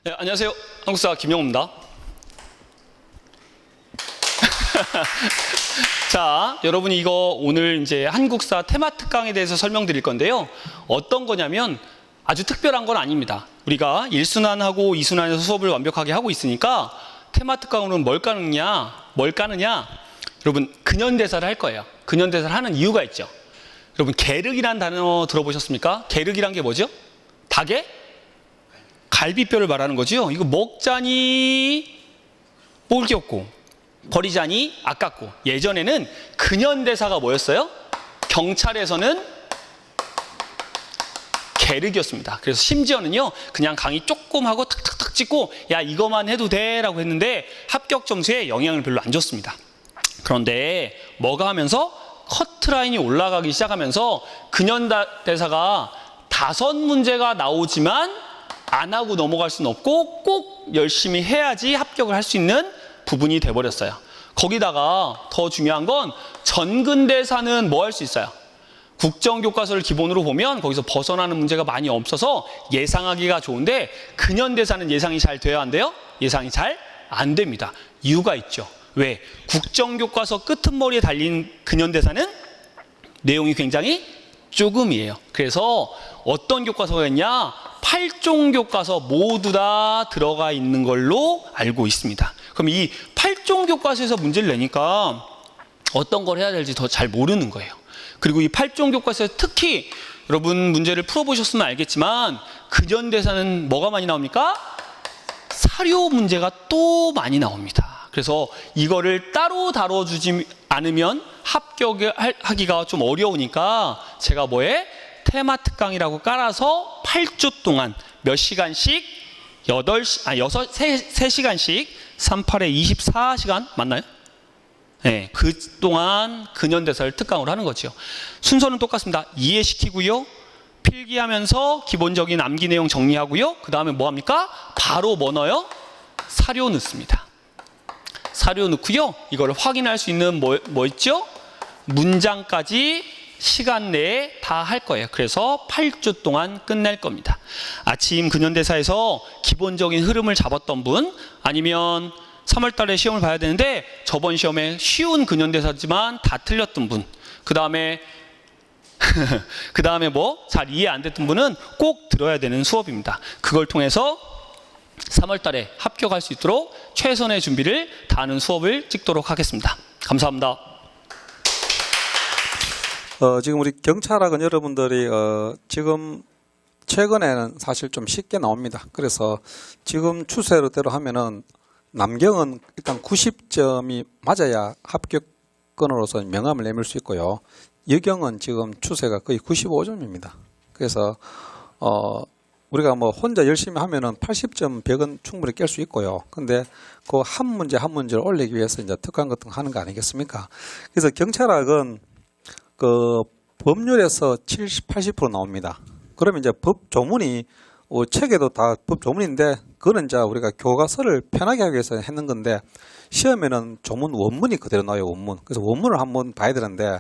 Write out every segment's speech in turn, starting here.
네, 안녕하세요. 한국사 김영호입니다. 자, 여러분 이거 오늘 이제 한국사 테마 특강에 대해서 설명드릴 건데요. 어떤 거냐면 아주 특별한 건 아닙니다. 우리가 1순환하고 2순환에서 수업을 완벽하게 하고 있으니까 테마 특강으로는 뭘 까느냐? 여러분 근현대사를 할 거예요. 근현대사를 하는 이유가 있죠. 여러분 계륵이라는 단어 들어보셨습니까? 계륵이란 게 뭐죠? 닭의 갈비뼈를 말하는 거죠. 이거 먹자니 먹을 게 없고 버리자니 아깝고. 예전에는 근현대사가 뭐였어요? 경찰에서는 계륵이었습니다. 그래서 심지어는요 그냥 강의 조금 하고 탁탁탁 찍고 야 이거만 해도 돼 라고 했는데 합격 점수에 영향을 별로 안 줬습니다. 그런데 뭐가 하면서 커트라인이 올라가기 시작하면서 근현대사가 5문제가 나오지만 안 하고 넘어갈 수는 없고 꼭 열심히 해야지 합격을 할 수 있는 부분이 돼버렸어요. 거기다가 더 중요한 건 전근대사는 뭐 할 수 있어요? 국정교과서를 기본으로 보면 거기서 벗어나는 문제가 많이 없어서 예상하기가 좋은데 근현대사는 예상이 잘 돼야 안 돼요? 예상이 잘 안 됩니다. 이유가 있죠. 왜? 국정교과서 끄트머리에 달린 근현대사는 내용이 굉장히 조금이에요. 그래서 어떤 교과서가 있냐? 8종 교과서 모두 다 들어가 있는 걸로 알고 있습니다. 그럼 이 8종 교과서에서 문제를 내니까 어떤 걸 해야 될지 더 잘 모르는 거예요. 그리고 이 8종 교과서에서 특히 여러분 문제를 풀어보셨으면 알겠지만 근현대사는 뭐가 많이 나옵니까? 사료 문제가 또 많이 나옵니다. 그래서 이거를 따로 다뤄주지 않으면 합격하기가 좀 어려우니까 제가 테마 특강이라고 깔아서 8주 동안 몇 시간씩 3시간씩 38에 24시간 맞나요? 네, 그 동안 근현대사를 특강으로 하는 거죠. 순서는 똑같습니다. 이해시키고요. 필기하면서 기본적인 암기 내용 정리하고요. 그 다음에 뭐 합니까? 바로 뭐 넣어요? 사료 넣습니다. 사료 넣고요. 이걸 확인할 수 있는 뭐 있죠? 문장까지 시간 내에 다 할 거예요. 그래서 8주 동안 끝낼 겁니다. 아침 근현대사에서 기본적인 흐름을 잡았던 분 아니면 3월 달에 시험을 봐야 되는데 저번 시험에 쉬운 근현대사지만 다 틀렸던 분 그 다음에 뭐 잘 이해 안 됐던 분은 꼭 들어야 되는 수업입니다. 그걸 통해서 3월 달에 합격할 수 있도록 최선의 준비를 다하는 수업을 찍도록 하겠습니다. 감사합니다. 지금 우리 경찰학은 여러분들이 지금 최근에는 사실 좀 쉽게 나옵니다. 그래서 지금 추세대로 하면은 남경은 일단 90점이 맞아야 합격권으로서 명함을 내밀 수 있고요. 여경은 지금 추세가 거의 95점입니다. 그래서 우리가 뭐 혼자 열심히 하면은 80점 벽은 충분히 깰 수 있고요. 근데 그 한 문제를 올리기 위해서 이제 특강 같은 거 하는 거 아니겠습니까? 그래서 경찰학은 그 법률에서 70, 80% 나옵니다. 그러면 이제 법 조문이 책에도 다 법 조문인데 그거는 이제 우리가 교과서를 편하게 하기 위해서 했는 건데 시험에는 조문 원문이 그대로 나와요. 원문. 그래서 원문을 한번 봐야 되는데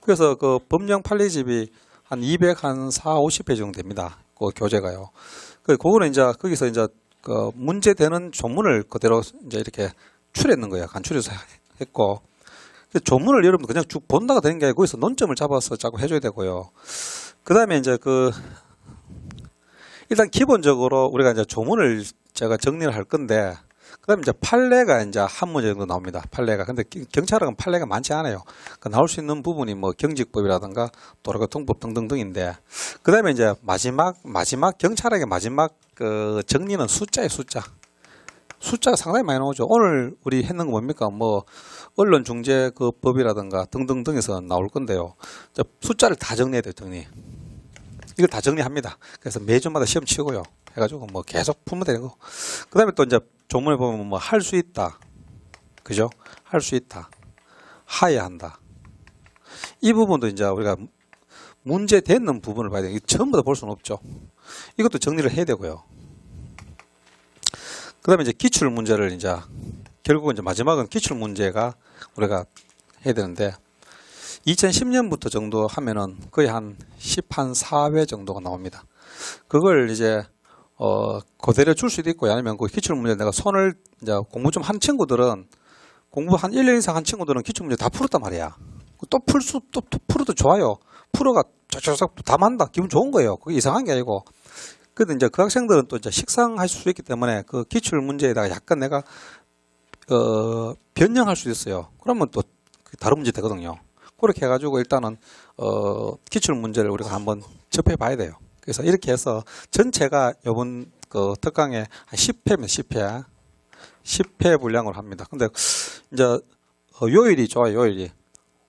그래서 그 법령 판례집이 한 50페이지 정도 됩니다. 그 교재가요. 그거는 이제 거기서 이제 그 문제되는 조문을 그대로 이제 이렇게 추렸는 거예요. 간추려서 했고. 조문을 여러분 그냥 쭉 본다가 되는 게 아니고 거기서 논점을 잡아서 자꾸 해줘야 되고요. 그 다음에 이제 일단 기본적으로 우리가 이제 조문을 제가 정리를 할 건데, 그 다음에 이제 판례가 이제 한 문제 정도 나옵니다. 판례가. 근데 경찰학은 판례가 많지 않아요. 나올 수 있는 부분이 뭐 경직법이라든가 도로교통법 등등등인데, 그 다음에 이제 마지막 경찰학의 마지막 그 정리는 숫자예요, 숫자. 숫자가 상당히 많이 나오죠. 오늘 우리 했는 거 뭡니까? 뭐 언론중재법이라든가 등등등에서 나올 건데요. 숫자를 다 정리해야 돼요. 이걸 다 정리합니다. 그래서 매주마다 시험 치고요. 해가지고 뭐 계속 풀면 되고. 그 다음에 또 이제 조문에 보면 뭐 할 수 있다. 그죠? 할 수 있다. 하야 한다. 이 부분도 이제 우리가 문제 되는 부분을 봐야 돼요. 전부 다 볼 수는 없죠. 이것도 정리를 해야 되고요. 그 다음에 이제 기출 문제를 이제 결국은 이제 마지막은 기출 문제가 우리가 해야 되는데 2010년부터 정도 하면은 거의 한 4회 정도가 나옵니다. 그걸 이제 그대로 줄 수도 있고 아니면 그 기출문제 내가 손을 이제 공부 좀 한 친구들은 공부 한 1년 이상 한 친구들은 기출문제 다 풀었단 말이야. 또 풀어도 좋아요. 풀어가 쫙쫙쫙 다 만다. 기분 좋은 거예요. 그게 이상한 게 아니고. 근데 이제 그 학생들은 또 이제 식상할 수 있기 때문에 그 기출 문제에다가 약간 내가 변형할 수 있어요. 그러면 또 다른 문제 되거든요. 그렇게 해가지고 일단은 기출 문제를 우리가 한번 접해 봐야 돼요. 그래서 이렇게 해서 전체가 이번 그 특강에 한 10회면 10회 분량으로 합니다. 근데 이제 요일이 좋아요. 요일이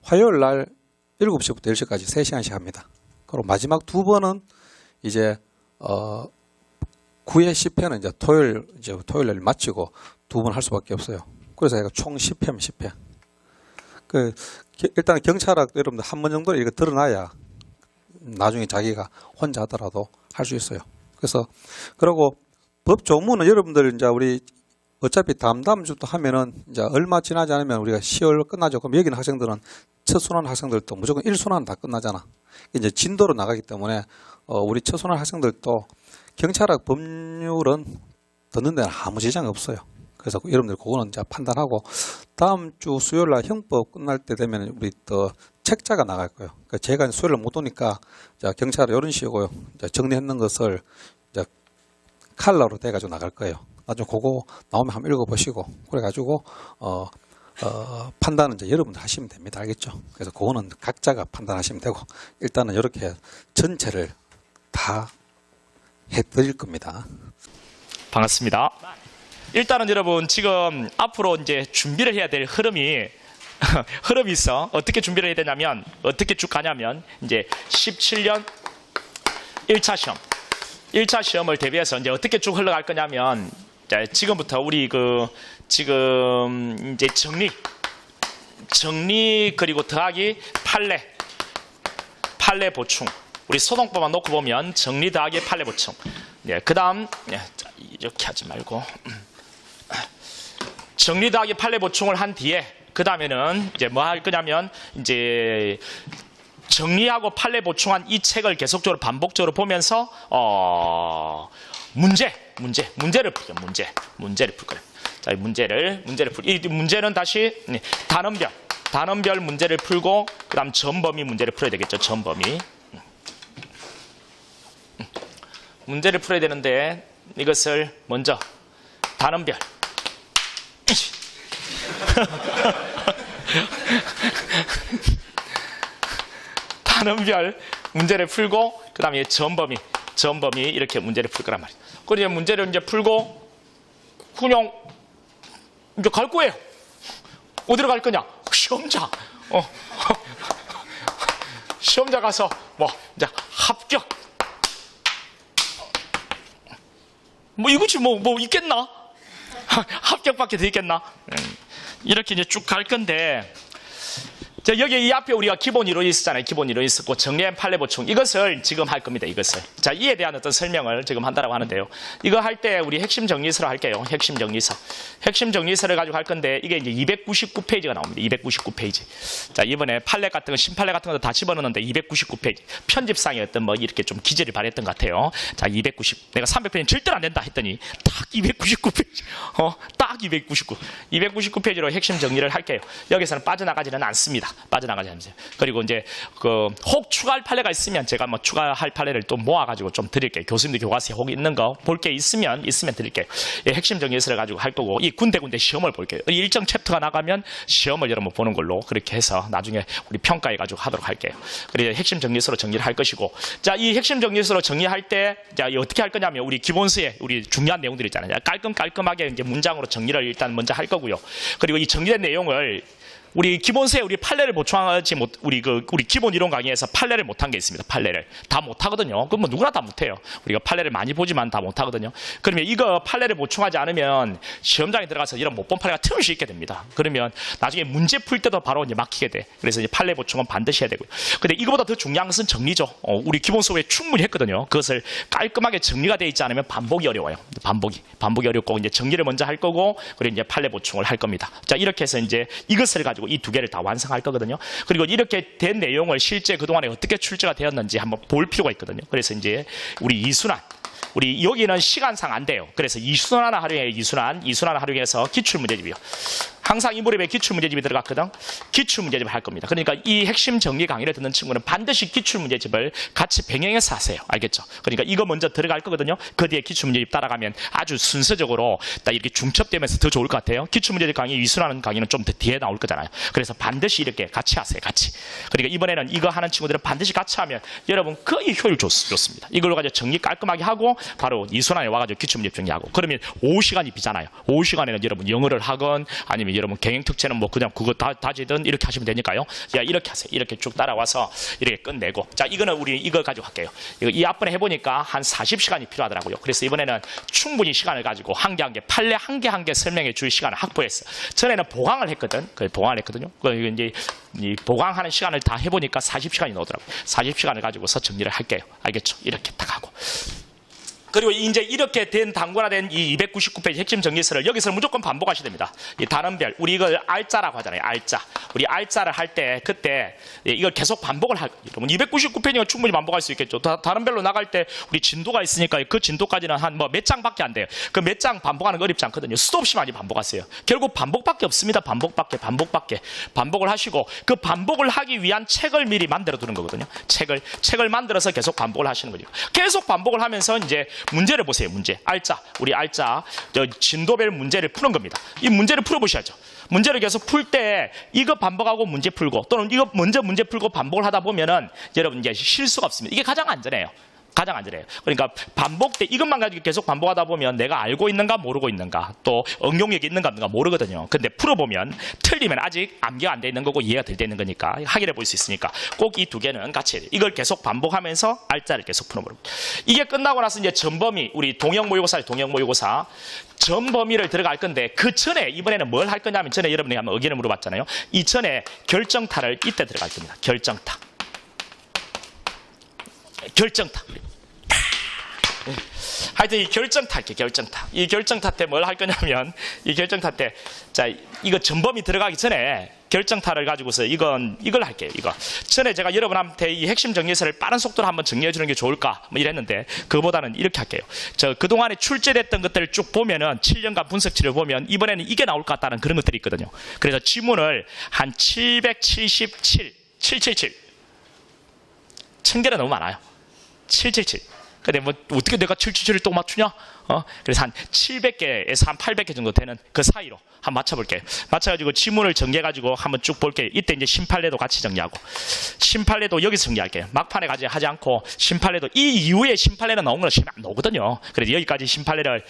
화요일 날 7시부터 10시까지 3시간씩 합니다. 그리고 마지막 두 번은 이제 9회 10회는 이제 토요일 날 마치고 두 번 할 수밖에 없어요. 그래서 제가 총 10회면 10회. 일단 경찰학 여러분들 한 번 정도 이거 드러나야 나중에 자기가 혼자 하더라도 할 수 있어요. 그리고 법 조문은 여러분들 이제 우리 어차피 다음 주부터 하면은 이제 얼마 지나지 않으면 우리가 10월 끝나죠. 그럼 여기는 학생들은 첫 순환 학생들도 무조건 1순환 다 끝나잖아. 이제 진도로 나가기 때문에 우리 첫 순환 학생들도 경찰학 법률은 듣는 데는 아무 지장이 없어요. 그래서 여러분들 그거는 이제 판단하고 다음 주 수요일 날 형법 끝날 때 되면 우리 또 책자가 나갈 거예요. 그러니까 제가 수요일 못 오니까 경찰 이런 식으로 정리했는 것을 이제 칼라로 돼가지고 나갈 거예요. 나중에 그거 나오면 한번 읽어보시고 그래가지고 판단은 이제 여러분들 하시면 됩니다. 알겠죠? 그래서 그거는 각자가 판단하시면 되고 일단은 이렇게 전체를 다 해드릴 겁니다. 반갑습니다. 일단은 여러분 지금 앞으로 이제 준비를 해야 될 흐름이 있어. 어떻게 준비를 해야 되냐면 어떻게 쭉 가냐면 이제 17년 1차 시험을 대비해서 이제 어떻게 쭉 흘러갈 거냐면 지금부터 우리 지금 이제 정리 그리고 더하기 판례 보충. 우리 소동법만 놓고 보면 정리 더하기 판례 보충. 그다음 이렇게 하지 말고 정리 더하기 판례 보충을 한 뒤에 그 다음에는 이제 뭐 할 거냐면 이제 정리하고 판례 보충한 이 책을 계속적으로 반복적으로 보면서 문제를 풀죠. 문제를 풀 거예요. 자, 이 문제는 다시 단원별 문제를 풀고 그다음 전범위 문제를 풀어야 되겠죠. 전범위 문제를 풀어야 되는데 이것을 먼저 단원별 단원별 문제를 풀고 그 다음에 전범위 이렇게 문제를 풀 거란 말이에요. 그리고 문제를 이제 풀고 그냥 이제 갈 거예요. 어디로 갈 거냐? 시험자. 시험자 가서 뭐 이제 합격. 뭐 이거지 뭐 있겠나? 합격밖에 더 있겠나? 이렇게 이제 쭉 갈 건데, 자, 여기 이 앞에 우리가 기본 이론이 있었잖아요. 기본 이론이 있었고, 정리한 판례 보충. 이것을 지금 할 겁니다. 이것을. 자, 이에 대한 어떤 설명을 지금 한다라고 하는데요. 이거 할 때 우리 핵심 정리서를 할게요. 핵심 정리서를 가지고 할 건데, 이게 이제 299페이지가 나옵니다. 299페이지. 자, 이번에 판례 같은 거, 신판례 같은 것도 다 집어넣는데 299페이지. 편집상에 어떤 뭐 이렇게 좀 기재를 발했던 것 같아요. 자, 290. 내가 300페이지는 절대로 안 된다 했더니, 딱 299페이지. 딱 299페이지로 핵심 정리를 할게요. 여기서는 빠져나가지는 않습니다. 빠져나가지 않으세요. 그리고 이제 혹 추가할 판례가 있으면 제가 뭐 추가할 판례를 또 모아가지고 좀 드릴게요. 교수님들 교과서에 혹 있는 거 볼 게 있으면 드릴게요. 예, 핵심 정리서를 가지고 할 거고 이 군데군데 시험을 볼게요. 일정 챕터가 나가면 시험을 여러분 보는 걸로 그렇게 해서 나중에 우리 평가해가지고 하도록 할게요. 그래서 핵심 정리서로 정리를 할 것이고, 자, 이 핵심 정리서로 정리할 때 자, 어떻게 할 거냐면 우리 기본서에 우리 중요한 내용들 있잖아요. 깔끔하게 이제 문장으로 정리를 일단 먼저 할 거고요. 그리고 이 정리된 내용을 우리 기본서에 우리 판례를 보충하지 우리 기본 이론 강의에서 판례를 못한 게 있습니다. 판례를 다 못하거든요. 그건 뭐 누구나 다 못해요. 우리가 판례를 많이 보지만 다 못하거든요. 그러면 이거 판례를 보충하지 않으면 시험장에 들어가서 이런 못 본 판례가 틈없이 있게 됩니다. 그러면 나중에 문제 풀 때도 바로 이제 막히게 돼. 그래서 이제 판례 보충은 반드시 해야 되고요. 근데 이거보다 더 중요한 것은 정리죠. 우리 기본서에 충분히 했거든요. 그것을 깔끔하게 정리가 되어 있지 않으면 반복이 어려워요. 반복이 어렵고 이제 정리를 먼저 할 거고 그리고 이제 판례 보충을 할 겁니다. 자, 이렇게 해서 이제 이것을 가지고 이 두 개를 다 완성할 거거든요. 그리고 이렇게 된 내용을 실제 그동안에 어떻게 출제가 되었는지 한번 볼 필요가 있거든요. 그래서 이제 우리 이순환 우리 여기는 시간상 안 돼요. 그래서 이순환을 활용해요. 이순환을 활용해서 기출문제집이요. 항상 이 무렵에 기출문제집이 들어갔거든. 기출문제집을 할 겁니다. 그러니까 이 핵심 정리 강의를 듣는 친구는 반드시 기출문제집을 같이 병행해서 하세요. 알겠죠? 그러니까 이거 먼저 들어갈 거거든요. 그 뒤에 기출문제집 따라가면 아주 순서적으로 딱 이렇게 중첩되면서 더 좋을 것 같아요. 기출문제집 강의, 이순환 강의는 좀 더 뒤에 나올 거잖아요. 그래서 반드시 이렇게 같이 하세요. 같이. 그러니까 이번에는 이거 하는 친구들은 반드시 같이 하면 여러분 거의 효율 좋습니다. 이걸로 가지고 정리 깔끔하게 하고 바로 이순환에 와가지고 기출문제집 정리하고 그러면 오후 시간이 비잖아요. 오후 시간에는 여러분 영어를 하건 아니면 여러분 경영특채는 뭐 그냥 그거 다지든 이렇게 하시면 되니까요. 자, 이렇게 하세요. 이렇게 쭉 따라와서 이렇게 끝내고. 자, 이거는 우리 이거 가지고 할게요. 이 앞번에 해보니까 한 40시간이 필요하더라고요. 그래서 이번에는 충분히 시간을 가지고 한 개 한 개, 판례 한 개 한 개 설명해 줄 시간을 확보했어요. 전에는 보강을 했거든. 보강을 했거든요. 이제 이 보강하는 시간을 다 해보니까 40시간이 나오더라고요. 40시간을 가지고서 정리를 할게요. 알겠죠? 이렇게 딱 하고. 그리고 이제 이렇게 된 단권화된 이 299페이지 핵심 정리서를 여기서 무조건 반복하셔야 됩니다. 이 다른 별, 우리 이걸 알짜라고 하잖아요. 알짜. 우리 알짜를 할 때 그때 이걸 계속 반복을 할 거예요. 여러분 299페이지가 충분히 반복할 수 있겠죠. 다른 별로 나갈 때 우리 진도가 있으니까 그 진도까지는 한 뭐 몇 장밖에 안 돼요. 그 몇 장 반복하는 거 어렵지 않거든요. 수도 없이 많이 반복하세요. 결국 반복밖에 없습니다. 반복밖에. 반복을 하시고 그 반복을 하기 위한 책을 미리 만들어 두는 거거든요. 책을 만들어서 계속 반복을 하시는 거죠. 계속 반복을 하면서 이제 문제를 보세요. 우리 알짜 진도별 문제를 푸는 겁니다. 이 문제를 풀어보셔야죠. 문제를 계속 풀 때 이거 반복하고 문제 풀고 또는 이거 먼저 문제 풀고 반복을 하다 보면은 여러분 이제 실수가 없습니다. 이게 가장 안전해요. 그러니까 반복 때 이것만 가지고 계속 반복하다 보면 내가 알고 있는가 모르고 있는가 또 응용력이 있는가 없는가 모르거든요. 근데 풀어보면 틀리면 아직 암기가 안 돼 있는 거고 이해가 될 때 있는 거니까 확인해 볼 수 있으니까 꼭 이 두 개는 같이 해야 돼요. 이걸 계속 반복하면서 알짜를 계속 풀어보는 거예요. 이게 끝나고 나서 이제 전범위 우리 동형 모의고사 전범위를 들어갈 건데 그 전에 이번에는 뭘 할 거냐면 전에 여러분이 한번 의견을 물어봤잖아요. 이 전에 결정타를 이때 들어갈 겁니다. 결정타. 하여튼 이 결정타 할게요. 이 결정타 때 뭘 할 거냐면 이 결정타 때 자 이거 전범위 들어가기 전에 결정타를 가지고서 이걸 할게요. 이거 전에 제가 여러분한테 이 핵심 정리서를 빠른 속도로 한번 정리해 주는 게 좋을까 뭐 이랬는데 그거보다는 이렇게 할게요. 저 그동안에 출제됐던 것들을 쭉 보면은 7년간 분석치를 보면 이번에는 이게 나올 것 같다는 그런 것들이 있거든요. 그래서 지문을 한 777 1000개는 너무 많아요. 777. 근데 뭐 어떻게 내가 777을 또 맞추냐? 그래서 한 700개에서 한 800개 정도 되는 그 사이로 한번 맞춰볼게요. 맞춰가지고 지문을 정리해가지고 한번 쭉 볼게요. 이때 이제 심판례도 같이 정리하고 심판례도 여기서 정리할게요. 막판에 하지 않고 심판례도 이 이후에 심판례는 나온 건 시험에 안 나오거든요. 그래서 여기까지 심판례를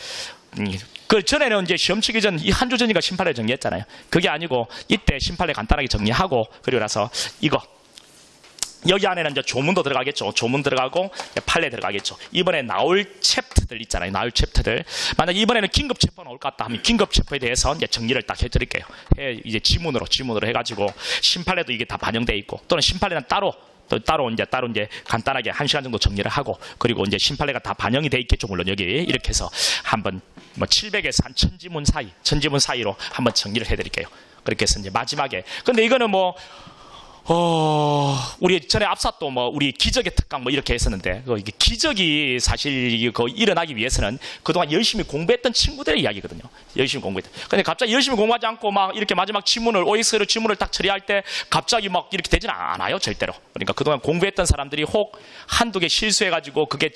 그 전에는 이제 시험 치기 전 이 한 주 전이가 심판례 정리했잖아요. 그게 아니고 이때 심판례 간단하게 정리하고 그리고 나서 이거 여기 안에는 이제 조문도 들어가겠죠. 조문 들어가고 판례 들어가겠죠. 이번에 나올 챕터들 있잖아요. 만약 이번에는 긴급 체포 나올 것 같다 하면 긴급 체포에 대해서 이제 정리를 딱 해드릴게요. 이제 지문으로 해가지고 심판례도 이게 다 반영돼 있고 또는 심판례는 따로 이제 간단하게 1시간 정도 정리를 하고 그리고 이제 심판례가 다 반영이 돼 있겠죠. 물론 여기 이렇게 해서 한번 뭐 700에서 한 1000지문 사이로 한번 정리를 해드릴게요. 그렇게 해서 이제 마지막에 근데 이거는 뭐 우리 전에 앞사또 뭐 우리 기적의 특강 뭐 이렇게 했었는데 이게 기적이 사실 이거 일어나기 위해서는 그동안 열심히 공부했던 친구들의 이야기거든요. 열심히 공부했던. 근데 갑자기 열심히 공부하지 않고 막 이렇게 마지막 OX로 지문을 딱 처리할 때 갑자기 막 이렇게 되지는 않아요, 절대로. 그러니까 그동안 공부했던 사람들이 혹 한두 개 실수해가지고 그게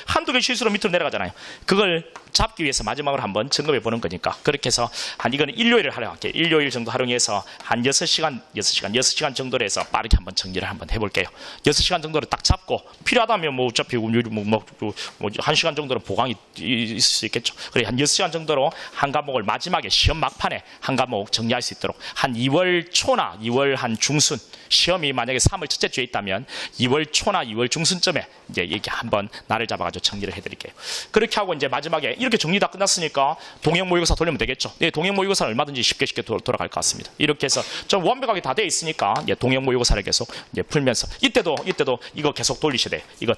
한두 개 실수로 밑으로 내려가잖아요. 그걸 잡기 위해서 마지막으로 한번 점검해 보는 거니까 그렇게 해서 이거는 일요일을 활용할게요. 일요일 정도 활용해서 한 6시간 정도로 해서 빠르게 한번 정리를 한번 해볼게요. 6시간 정도를 딱 잡고 필요하다면 뭐 어차피 뭐 1시간 정도로 보강이 있을 수 있겠죠. 그래 한 6시간 정도로 한 과목을 마지막에 시험 막판에 한 과목 정리할 수 있도록 한 2월 초나 2월 한 중순 시험이 만약에 3월 첫째 주에 있다면 2월 초나 2월 중순쯤에 이제 이렇게 한번 날을 잡아가지고 정리를 해드릴게요. 그렇게 하고 이제 마지막에 이렇게 정리 다 끝났으니까 동행 모의고사 돌리면 되겠죠. 예, 동행 모의고사는 얼마든지 쉽게 돌아갈 것 같습니다. 이렇게 해서 좀 완벽하게 다 돼 있으니까 예, 동행 모의고사를 계속 이제 풀면서 이때도 이거 계속 돌리셔야 돼. 이거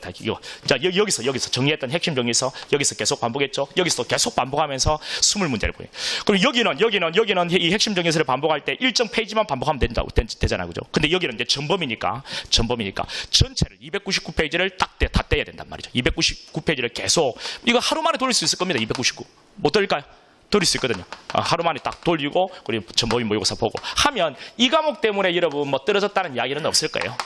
자 여기서 정리했던 핵심 정리에서 여기서 계속 반복했죠. 여기서 또 계속 반복하면서 20문제를 보여요. 그리고 여기는 이 핵심 정리서를 반복할 때 일정 페이지만 반복하면 되잖아요, 그죠? 근데 여기는 이제 전범이니까 전체를 299페이지를 다 떼야 된단 말이죠. 299페이지를 계속 이거 하루 만에 돌릴 수 있을 겁니다. 299 못 돌릴까요? 돌릴 수 있거든요. 하루 만에 딱 돌리고 그리고 전범위 모의고사 보고 하면 이 과목 때문에 여러분 뭐 떨어졌다는 이야기는 없을 거예요.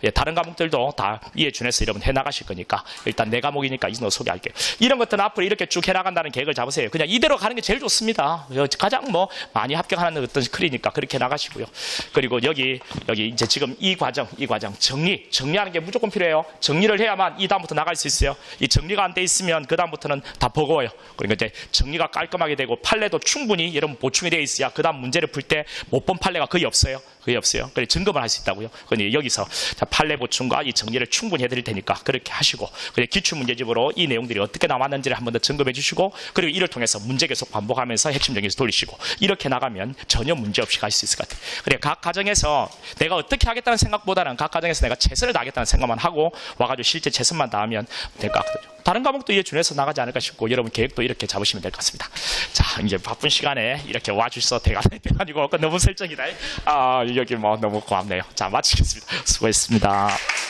예, 다른 과목들도 다 이해 준해서 여러분 해나가실 거니까 일단 내 과목이니까 이거 소개할게요. 이런 것들은 앞으로 이렇게 쭉 해나간다는 계획을 잡으세요. 그냥 이대로 가는 게 제일 좋습니다. 가장 뭐 많이 합격하는 어떤 클이니까 그렇게 나가시고요. 그리고 여기 이제 지금 이 과정 정리하는 게 무조건 필요해요. 정리를 해야만 이 다음부터 나갈 수 있어요. 이 정리가 안 돼 있으면 그 다음부터는 다 버거워요. 그러니까 이제 정리가 깔끔하게 되고 판례도 충분히 여러분 보충이 되어 있어야 그 다음 문제를 풀 때 못 본 판례가 거의 없어요. 그래서 점검을 할 수 있다고요. 그런데 여기서 자, 판례 보충과 이 정리를 충분히 해드릴 테니까 그렇게 하시고 기출문제집으로 이 내용들이 어떻게 나왔는지를 한 번 더 점검해 주시고 그리고 이를 통해서 문제 계속 반복하면서 핵심 정리에서 돌리시고 이렇게 나가면 전혀 문제 없이 갈 수 있을 것 같아요. 그래 각 가정에서 내가 어떻게 하겠다는 생각보다는 각 가정에서 내가 최선을 다하겠다는 생각만 하고 와가지고 실제 최선만 다하면 될 것 같거든요. 다른 과목도 이해 준해서 나가지 않을까 싶고 여러분 계획도 이렇게 잡으시면 될 것 같습니다. 자 이제 바쁜 시간에 이렇게 와주셔서 대단히고 너무 설정이다. 여기 뭐 너무 고맙네요. 자 마치겠습니다. 수고했습니다.